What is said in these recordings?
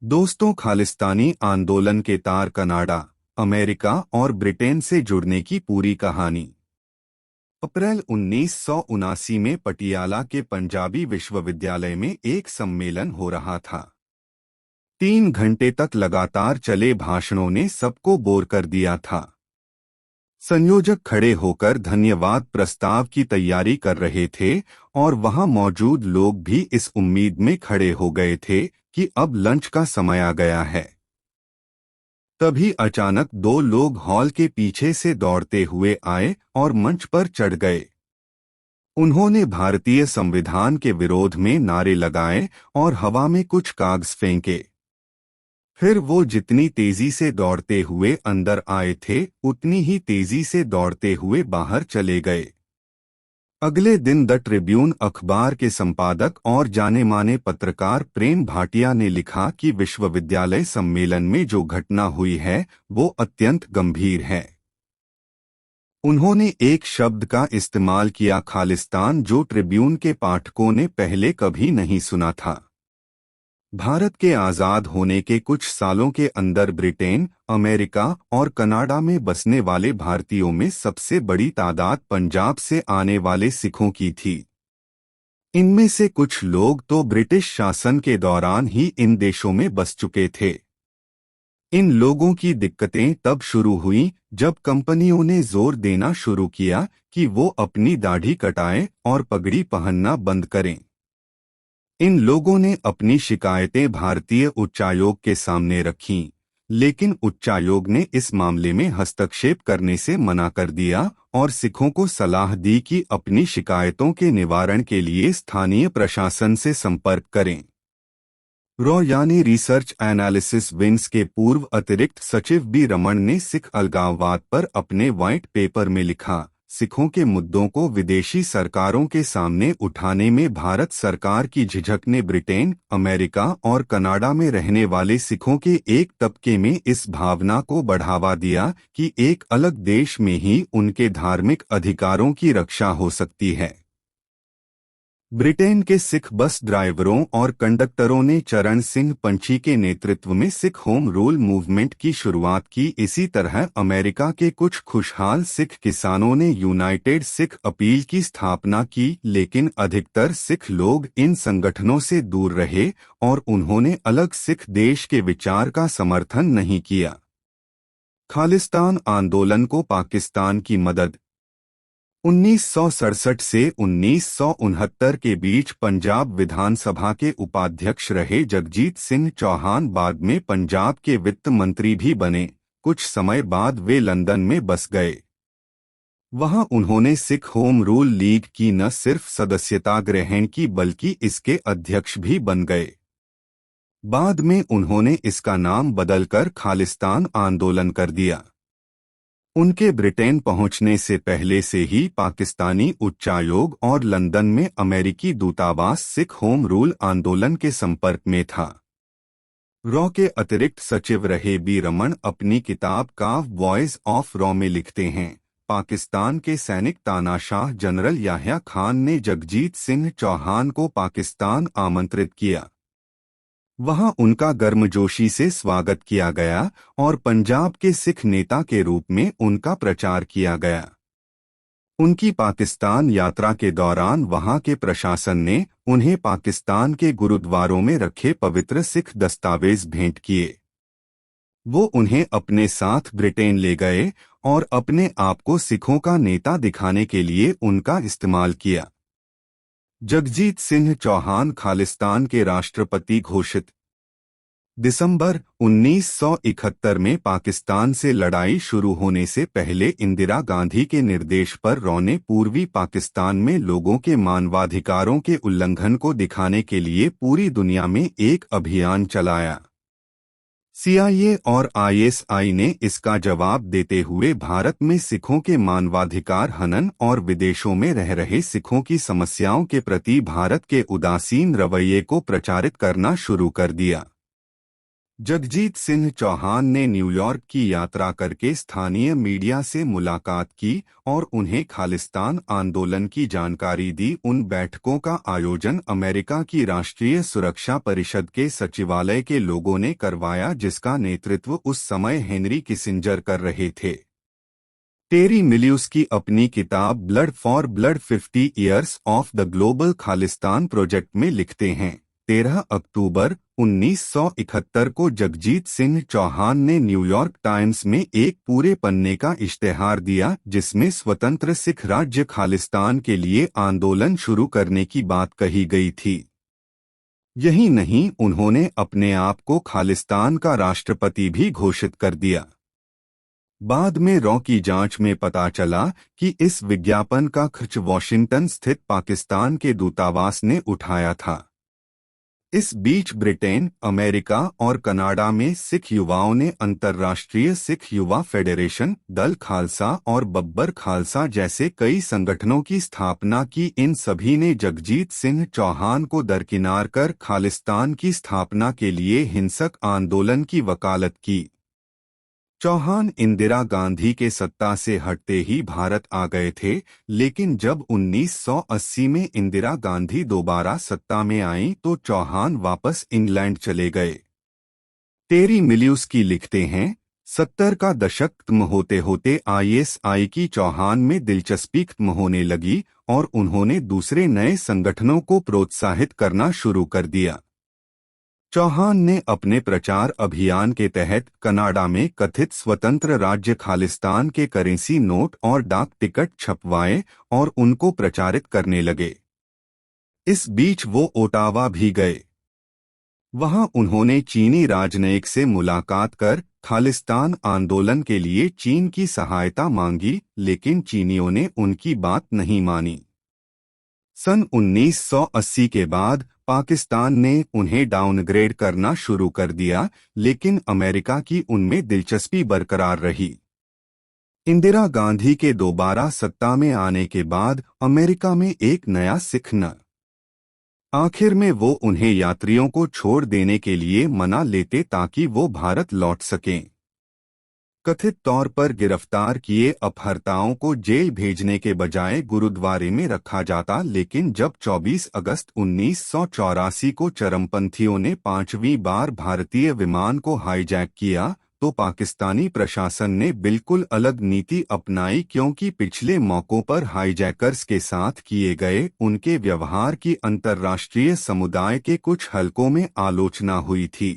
दोस्तों, खालिस्तानी आंदोलन के तार कनाडा, अमेरिका और ब्रिटेन से जुड़ने की पूरी कहानी। अप्रैल 1979 में पटियाला के पंजाबी विश्वविद्यालय में एक सम्मेलन हो रहा था। 3 घंटे तक लगातार चले भाषणों ने सबको बोर कर दिया था। संयोजक खड़े होकर धन्यवाद प्रस्ताव की तैयारी कर रहे थे और वहां मौजूद लोग भी इस उम्मीद में खड़े हो गए थे कि अब लंच का समय आ गया है। तभी अचानक दो लोग हॉल के पीछे से दौड़ते हुए आए और मंच पर चढ़ गए। उन्होंने भारतीय संविधान के विरोध में नारे लगाए और हवा में कुछ कागज फेंके। फिर वो जितनी तेजी से दौड़ते हुए अंदर आए थे, उतनी ही तेजी से दौड़ते हुए बाहर चले गए। अगले दिन द ट्रिब्यून अखबार के संपादक और जाने-माने पत्रकार प्रेम भाटिया ने लिखा कि विश्वविद्यालय सम्मेलन में जो घटना हुई है वो अत्यंत गंभीर है। उन्होंने एक शब्द का इस्तेमाल किया, खालिस्तान, जो ट्रिब्यून के पाठकों ने पहले कभी नहीं सुना था। भारत के आज़ाद होने के कुछ सालों के अंदर ब्रिटेन, अमेरिका और कनाडा में बसने वाले भारतीयों में सबसे बड़ी तादाद पंजाब से आने वाले सिखों की थी। इनमें से कुछ लोग तो ब्रिटिश शासन के दौरान ही इन देशों में बस चुके थे। इन लोगों की दिक्कतें तब शुरू हुई जब कंपनियों ने जोर देना शुरू किया कि वो अपनी दाढ़ी कटाएं और पगड़ी पहनना बंद करें। इन लोगों ने अपनी शिकायतें भारतीय उच्चायोग के सामने रखीं, लेकिन उच्चायोग ने इस मामले में हस्तक्षेप करने से मना कर दिया और सिखों को सलाह दी कि अपनी शिकायतों के निवारण के लिए स्थानीय प्रशासन से संपर्क करें। रॉ यानी रिसर्च एनालिसिस विंग्स के पूर्व अतिरिक्त सचिव बी रमन ने सिख अलगाववाद पर अपने व्हाइट पेपर में लिखा, सिखों के मुद्दों को विदेशी सरकारों के सामने उठाने में भारत सरकार की झिझक ने ब्रिटेन, अमेरिका और कनाडा में रहने वाले सिखों के एक तबके में इस भावना को बढ़ावा दिया कि एक अलग देश में ही उनके धार्मिक अधिकारों की रक्षा हो सकती है। ब्रिटेन के सिख बस ड्राइवरों और कंडक्टरों ने चरण सिंह पंछी के नेतृत्व में सिख होम रूल मूवमेंट की शुरुआत की। इसी तरह अमेरिका के कुछ खुशहाल सिख किसानों ने यूनाइटेड सिख अपील की स्थापना की, लेकिन अधिकतर सिख लोग इन संगठनों से दूर रहे और उन्होंने अलग सिख देश के विचार का समर्थन नहीं किया। खालिस्तान आंदोलन को पाकिस्तान की मदद। 1967 से 1969 के बीच पंजाब विधानसभा के उपाध्यक्ष रहे जगजीत सिंह चौहान बाद में पंजाब के वित्त मंत्री भी बने। कुछ समय बाद वे लंदन में बस गए। वहां उन्होंने सिख होम रूल लीग की न सिर्फ सदस्यता ग्रहण की बल्कि इसके अध्यक्ष भी बन गए। बाद में उन्होंने इसका नाम बदलकर खालिस्तान आंदोलन कर दिया। उनके ब्रिटेन पहुंचने से पहले से ही पाकिस्तानी उच्चायोग और लंदन में अमेरिकी दूतावास सिख होम रूल आंदोलन के संपर्क में था। रॉ के अतिरिक्त सचिव रहे बी रमन अपनी किताब काव वॉइस ऑफ रॉ में लिखते हैं, पाकिस्तान के सैनिक तानाशाह जनरल याह्या खान ने जगजीत सिंह चौहान को पाकिस्तान आमंत्रित किया। वहां उनका गर्मजोशी से स्वागत किया गया और पंजाब के सिख नेता के रूप में उनका प्रचार किया गया। उनकी पाकिस्तान यात्रा के दौरान वहां के प्रशासन ने उन्हें पाकिस्तान के गुरुद्वारों में रखे पवित्र सिख दस्तावेज भेंट किए। वो उन्हें अपने साथ ब्रिटेन ले गए और अपने आप को सिखों का नेता दिखाने के लिए उनका इस्तेमाल किया। जगजीत सिंह चौहान खालिस्तान के राष्ट्रपति घोषित। दिसंबर 1971 में पाकिस्तान से लड़ाई शुरू होने से पहले इंदिरा गांधी के निर्देश पर रॉ ने पूर्वी पाकिस्तान में लोगों के मानवाधिकारों के उल्लंघन को दिखाने के लिए पूरी दुनिया में एक अभियान चलाया। CIA और ISI ने इसका जवाब देते हुए भारत में सिखों के मानवाधिकार हनन और विदेशों में रह रहे सिखों की समस्याओं के प्रति भारत के उदासीन रवैये को प्रचारित करना शुरू कर दिया। जगजीत सिंह चौहान ने न्यूयॉर्क की यात्रा करके स्थानीय मीडिया से मुलाकात की और उन्हें खालिस्तान आंदोलन की जानकारी दी। उन बैठकों का आयोजन अमेरिका की राष्ट्रीय सुरक्षा परिषद के सचिवालय के लोगों ने करवाया, जिसका नेतृत्व उस समय हेनरी किसिंजर कर रहे थे। टेरी मिल्यूस की अपनी किताब blood for blood 50 years of the global Khalistan project में लिखते हैं, 13 अक्टूबर 1971 को जगजीत सिंह चौहान ने न्यूयॉर्क टाइम्स में एक पूरे पन्ने का इश्तेहार दिया, जिसमें स्वतंत्र सिख राज्य खालिस्तान के लिए आंदोलन शुरू करने की बात कही गई थी। यही नहीं, उन्होंने अपने आप को खालिस्तान का राष्ट्रपति भी घोषित कर दिया। बाद में रॉ की जांच में पता चला कि इस विज्ञापन का खर्च वॉशिंगटन स्थित पाकिस्तान के दूतावास ने उठाया था। इस बीच ब्रिटेन, अमेरिका और कनाडा में सिख युवाओं ने अंतर्राष्ट्रीय सिख युवा फेडरेशन, दल खालसा और बब्बर खालसा जैसे कई संगठनों की स्थापना की। इन सभी ने जगजीत सिंह चौहान को दरकिनार कर खालिस्तान की स्थापना के लिए हिंसक आंदोलन की वकालत की। चौहान इंदिरा गांधी के सत्ता से हटते ही भारत आ गए थे, लेकिन जब 1980 में इंदिरा गांधी दोबारा सत्ता में आईं तो चौहान वापस इंग्लैंड चले गए। टेरी मिल्यूस की लिखते हैं, 70 का दशक खत्म होते होते आईएसआई की चौहान में दिलचस्पी खत्म होने लगी और उन्होंने दूसरे नए संगठनों को प्रोत्साहित करना शुरू कर दिया। चौहान ने अपने प्रचार अभियान के तहत कनाडा में कथित स्वतंत्र राज्य खालिस्तान के करेंसी नोट और डाक टिकट छपवाए और उनको प्रचारित करने लगे। इस बीच वो ओटावा भी गए। वहां उन्होंने चीनी राजनयिक से मुलाकात कर खालिस्तान आंदोलन के लिए चीन की सहायता मांगी, लेकिन चीनियों ने उनकी बात नहीं मानी। सन 1980 के बाद पाकिस्तान ने उन्हें डाउनग्रेड करना शुरू कर दिया, लेकिन अमेरिका की उनमें दिलचस्पी बरकरार रही। इंदिरा गांधी के दोबारा सत्ता में आने के बाद अमेरिका में एक नया सिख न आखिर में वो उन्हें यात्रियों को छोड़ देने के लिए मना लेते ताकि वो भारत लौट सकें। कथित तौर पर गिरफ्तार किए अपहर्ताओं को जेल भेजने के बजाय गुरुद्वारे में रखा जाता, लेकिन जब 24 अगस्त 1984 को चरमपंथियों ने 5वीं बार भारतीय विमान को हाईजैक किया तो पाकिस्तानी प्रशासन ने बिल्कुल अलग नीति अपनाई, क्योंकि पिछले मौकों पर हाईजैकर्स के साथ किए गए उनके व्यवहार की अंतर्राष्ट्रीय समुदाय के कुछ हलकों में आलोचना हुई थी।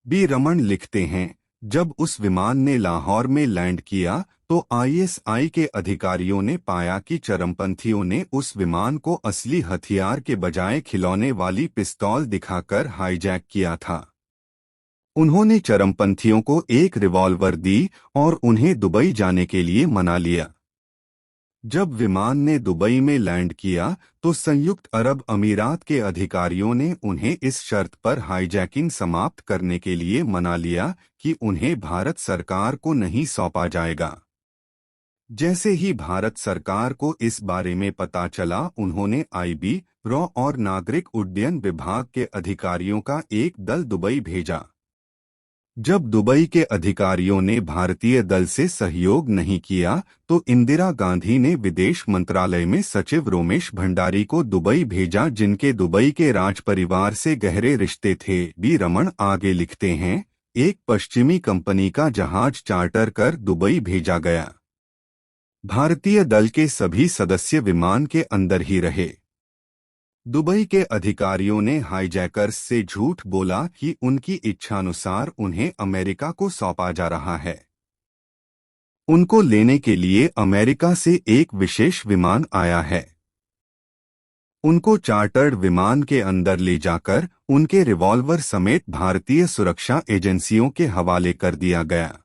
बी रमन लिखते हैं, जब उस विमान ने लाहौर में लैंड किया तो आईएसआई के अधिकारियों ने पाया कि चरमपंथियों ने उस विमान को असली हथियार के बजाय खिलौने वाली पिस्तौल दिखाकर हाईजैक किया था। उन्होंने चरमपंथियों को एक रिवॉल्वर दी और उन्हें दुबई जाने के लिए मना लिया। जब विमान ने दुबई में लैंड किया तो संयुक्त अरब अमीरात के अधिकारियों ने उन्हें इस शर्त पर हाईजैकिंग समाप्त करने के लिए मना लिया कि उन्हें भारत सरकार को नहीं सौंपा जाएगा। जैसे ही भारत सरकार को इस बारे में पता चला, उन्होंने आईबी, रॉ और नागरिक उड्डयन विभाग के अधिकारियों का एक दल दुबई भेजा। जब दुबई के अधिकारियों ने भारतीय दल से सहयोग नहीं किया तो इंदिरा गांधी ने विदेश मंत्रालय में सचिव रोमेश भंडारी को दुबई भेजा, जिनके दुबई के राज परिवार से गहरे रिश्ते थे। बी रमन आगे लिखते हैं, एक पश्चिमी कंपनी का जहाज चार्टर कर दुबई भेजा गया। भारतीय दल के सभी सदस्य विमान के अंदर ही रहे। दुबई के अधिकारियों ने हाईजैकर्स से झूठ बोला कि उनकी इच्छानुसार उन्हें अमेरिका को सौंपा जा रहा है। उनको लेने के लिए अमेरिका से एक विशेष विमान आया है। उनको चार्टर्ड विमान के अंदर ले जाकर उनके रिवॉल्वर समेत भारतीय सुरक्षा एजेंसियों के हवाले कर दिया गया।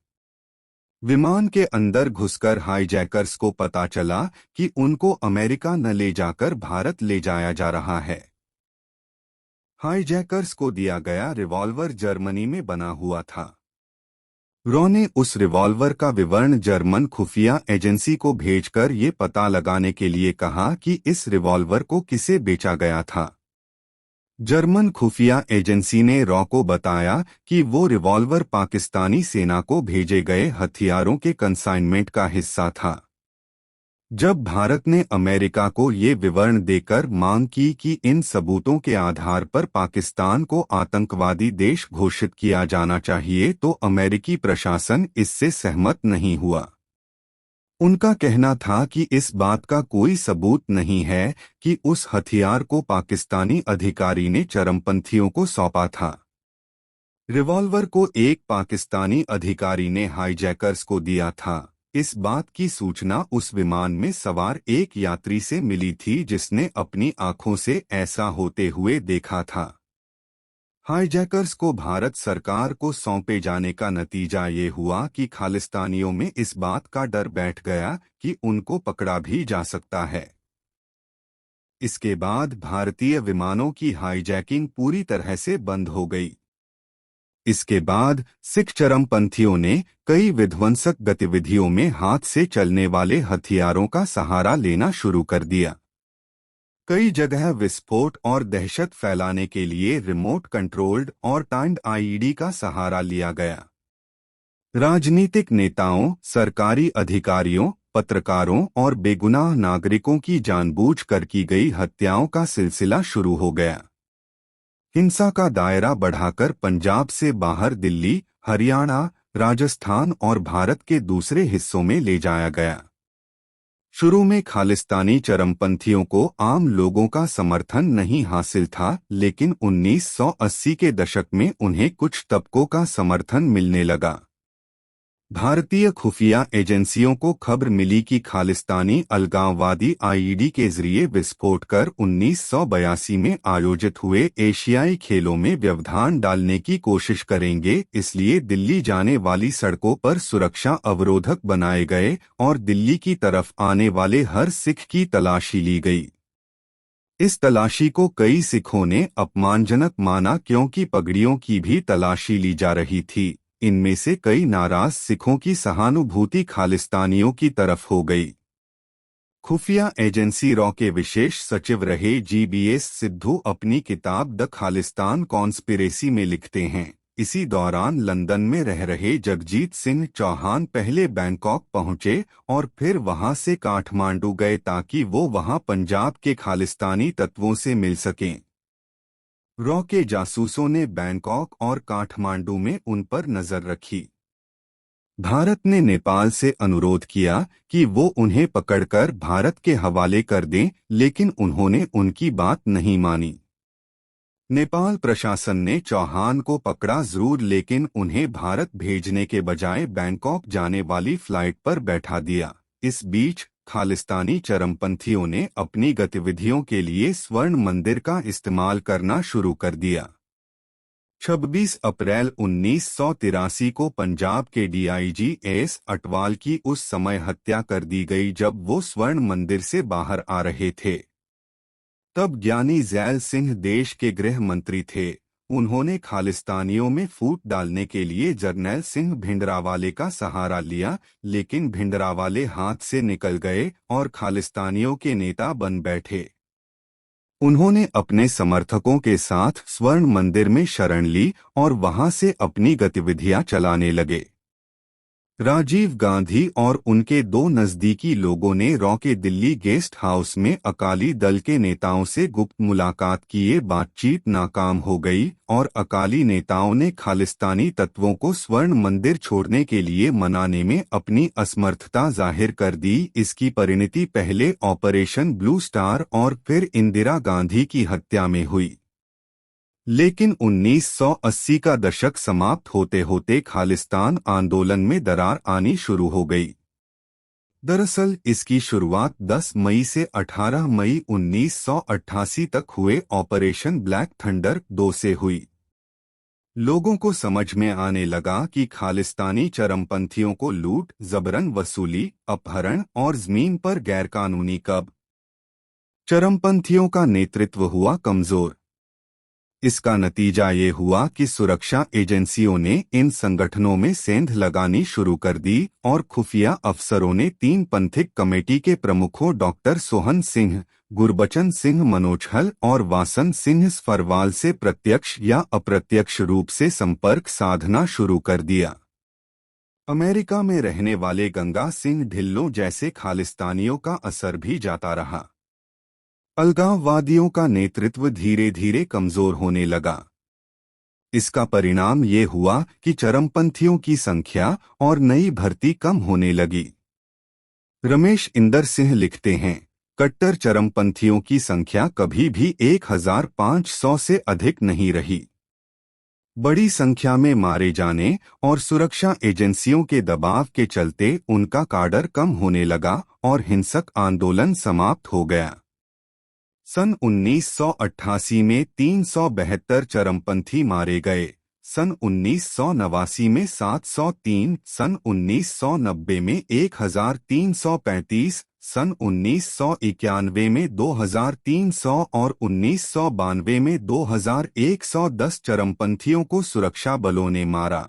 विमान के अंदर घुसकर हाईजैकर्स को पता चला कि उनको अमेरिका न ले जाकर भारत ले जाया जा रहा है। हाईजैकर्स को दिया गया रिवॉल्वर जर्मनी में बना हुआ था। रॉ ने उस रिवॉल्वर का विवरण जर्मन खुफिया एजेंसी को भेजकर ये पता लगाने के लिए कहा कि इस रिवॉल्वर को किसे बेचा गया था। जर्मन खुफिया एजेंसी ने रॉ को बताया कि वो रिवॉल्वर पाकिस्तानी सेना को भेजे गए हथियारों के कंसाइनमेंट का हिस्सा था। जब भारत ने अमेरिका को ये विवरण देकर मांग की कि इन सबूतों के आधार पर पाकिस्तान को आतंकवादी देश घोषित किया जाना चाहिए, तो अमेरिकी प्रशासन इससे सहमत नहीं हुआ। उनका कहना था कि इस बात का कोई सबूत नहीं है कि उस हथियार को पाकिस्तानी अधिकारी ने चरमपंथियों को सौंपा था। रिवॉल्वर को एक पाकिस्तानी अधिकारी ने हाईजैकर्स को दिया था। इस बात की सूचना उस विमान में सवार एक यात्री से मिली थी जिसने अपनी आंखों से ऐसा होते हुए देखा था। हाईजैकर्स को भारत सरकार को सौंपे जाने का नतीजा ये हुआ कि खालिस्तानियों में इस बात का डर बैठ गया कि उनको पकड़ा भी जा सकता है। इसके बाद भारतीय विमानों की हाईजैकिंग पूरी तरह से बंद हो गई। इसके बाद सिख चरमपंथियों ने कई विध्वंसक गतिविधियों में हाथ से चलने वाले हथियारों का सहारा लेना शुरू कर दिया। कई जगह विस्फोट और दहशत फैलाने के लिए रिमोट कंट्रोल्ड और टाइम्ड आईईडी का सहारा लिया गया। राजनीतिक नेताओं, सरकारी अधिकारियों, पत्रकारों और बेगुनाह नागरिकों की जानबूझकर की गई हत्याओं का सिलसिला शुरू हो गया। हिंसा का दायरा बढ़ाकर पंजाब से बाहर दिल्ली, हरियाणा, राजस्थान और भारत के दूसरे हिस्सों में ले जाया गया। शुरू में खालिस्तानी चरमपंथियों को आम लोगों का समर्थन नहीं हासिल था, लेकिन 1980 के दशक में उन्हें कुछ तबकों का समर्थन मिलने लगा। भारतीय खुफिया एजेंसियों को खबर मिली कि खालिस्तानी अलगाववादी आईईडी के जरिए विस्फोट कर 1982 में आयोजित हुए एशियाई खेलों में व्यवधान डालने की कोशिश करेंगे, इसलिए दिल्ली जाने वाली सड़कों पर सुरक्षा अवरोधक बनाए गए और दिल्ली की तरफ आने वाले हर सिख की तलाशी ली गई। इस तलाशी को कई सिखों ने अपमानजनक माना क्योंकि पगड़ियों की भी तलाशी ली जा रही थी। इनमें से कई नाराज सिखों की सहानुभूति खालिस्तानियों की तरफ हो गई। खुफिया एजेंसी रॉ के विशेष सचिव रहे जीबीएस सिद्धू अपनी किताब द खालिस्तान कॉन्स्पिरेसी में लिखते हैं, इसी दौरान लंदन में रह रहे जगजीत सिंह चौहान पहले बैंकॉक पहुंचे और फिर वहां से काठमांडू गए ताकि वो वहां पंजाब के खालिस्तानी तत्वों से मिल सकें। रॉ के जासूसों ने बैंकॉक और काठमांडू में उन पर नजर रखी। भारत ने नेपाल से अनुरोध किया कि वो उन्हें पकड़कर भारत के हवाले कर दें, लेकिन उन्होंने उनकी बात नहीं मानी। नेपाल प्रशासन ने चौहान को पकड़ा जरूर, लेकिन उन्हें भारत भेजने के बजाय बैंकॉक जाने वाली फ्लाइट पर बैठा दिया। इस बीच खालिस्तानी चरमपंथियों ने अपनी गतिविधियों के लिए स्वर्ण मंदिर का इस्तेमाल करना शुरू कर दिया। 26 अप्रैल 1983 को पंजाब के डीआईजी एस अटवाल की उस समय हत्या कर दी गई जब वो स्वर्ण मंदिर से बाहर आ रहे थे। तब ज्ञानी ज़ैल सिंह देश के गृह मंत्री थे। उन्होंने खालिस्तानियों में फूट डालने के लिए जरनैल सिंह भिंडरावाले का सहारा लिया, लेकिन भिंडरावाले हाथ से निकल गए और खालिस्तानियों के नेता बन बैठे। उन्होंने अपने समर्थकों के साथ स्वर्ण मंदिर में शरण ली और वहां से अपनी गतिविधियां चलाने लगे। राजीव गांधी और उनके दो नजदीकी लोगों ने रॉ के दिल्ली गेस्ट हाउस में अकाली दल के नेताओं से गुप्त मुलाकात किए। बातचीत नाकाम हो गई और अकाली नेताओं ने खालिस्तानी तत्वों को स्वर्ण मंदिर छोड़ने के लिए मनाने में अपनी असमर्थता जाहिर कर दी। इसकी परिणति पहले ऑपरेशन ब्लू स्टार और फिर इंदिरा गांधी की हत्या में हुई। लेकिन 1980 का दशक समाप्त होते होते खालिस्तान आंदोलन में दरार आनी शुरू हो गई। दरअसल इसकी शुरुआत 10 मई से 18 मई 1988 तक हुए ऑपरेशन ब्लैक थंडर 2 से हुई। लोगों को समझ में आने लगा कि खालिस्तानी चरमपंथियों को लूट, जबरन वसूली, अपहरण और जमीन पर गैरकानूनी कब्जा। चरमपंथियों का नेतृत्व हुआ कमजोर। इसका नतीजा ये हुआ कि सुरक्षा एजेंसियों ने इन संगठनों में सेंध लगानी शुरू कर दी और खुफिया अफसरों ने 3 पंथिक कमेटी के प्रमुखों डॉक्टर सोहन सिंह, गुरबचन सिंह मनोजहल और वासन सिंह सफरवाल से प्रत्यक्ष या अप्रत्यक्ष रूप से संपर्क साधना शुरू कर दिया। अमेरिका में रहने वाले गंगा सिंह ढिल्लों जैसे खालिस्तानियों का असर भी जाता रहा। अलगाववादियों का नेतृत्व धीरे धीरे कमजोर होने लगा। इसका परिणाम ये हुआ कि चरमपंथियों की संख्या और नई भर्ती कम होने लगी। रमेश इंदर सिंह लिखते हैं, कट्टर चरमपंथियों की संख्या कभी भी 1500 से अधिक नहीं रही। बड़ी संख्या में मारे जाने और सुरक्षा एजेंसियों के दबाव के चलते उनका काडर कम होने लगा और हिंसक आंदोलन समाप्त हो गया। सन 1988 में 372 चरमपंथी मारे गए, सन 1989 में 703, सन 1990 में 1335, सन 1991 में 2300 और 1992 में 2110 चरमपंथियों को सुरक्षा बलों ने मारा।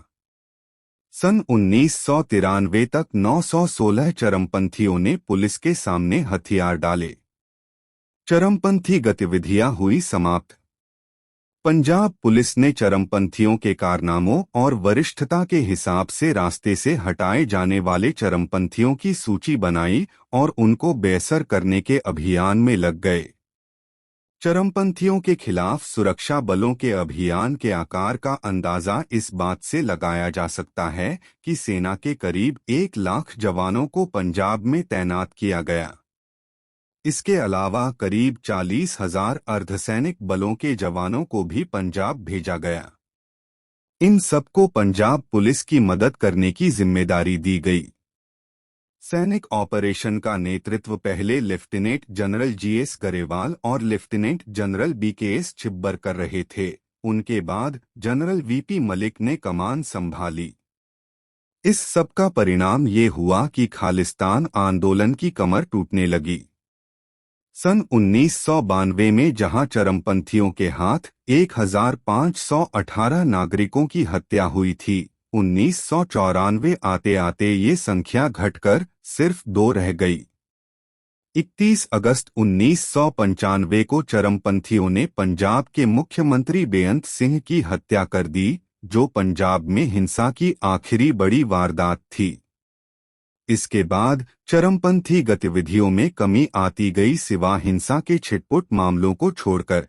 सन 1993 तक 916 चरमपंथियों ने पुलिस के सामने हथियार डाले। चरमपंथी गतिविधियां हुई समाप्त। पंजाब पुलिस ने चरमपंथियों के कारनामों और वरिष्ठता के हिसाब से रास्ते से हटाए जाने वाले चरमपंथियों की सूची बनाई और उनको बेअसर करने के अभियान में लग गए। चरमपंथियों के खिलाफ सुरक्षा बलों के अभियान के आकार का अंदाजा इस बात से लगाया जा सकता है कि सेना के करीब 1 लाख जवानों को पंजाब में तैनात किया गया। इसके अलावा करीब 40,000 अर्धसैनिक बलों के जवानों को भी पंजाब भेजा गया। इन सबको पंजाब पुलिस की मदद करने की जिम्मेदारी दी गई। सैनिक ऑपरेशन का नेतृत्व पहले लेफ्टिनेंट जनरल जीएस गरेवाल और लेफ्टिनेंट जनरल बीकेएस छिब्बर कर रहे थे। उनके बाद जनरल वीपी मलिक ने कमान संभाली। इस सब का परिणाम ये हुआ कि खालिस्तान आंदोलन की कमर टूटने लगी। सन 1992 में जहां चरमपंथियों के हाथ 1518 नागरिकों की हत्या हुई थी, 1994 आते आते ये संख्या घटकर सिर्फ 2 रह गई। 31 अगस्त 1995 को चरमपंथियों ने पंजाब के मुख्यमंत्री बेअंत सिंह की हत्या कर दी, जो पंजाब में हिंसा की आखिरी बड़ी वारदात थी। इसके बाद चरमपंथी गतिविधियों में कमी आती गई, सिवा हिंसा के छिटपुट मामलों को छोड़कर।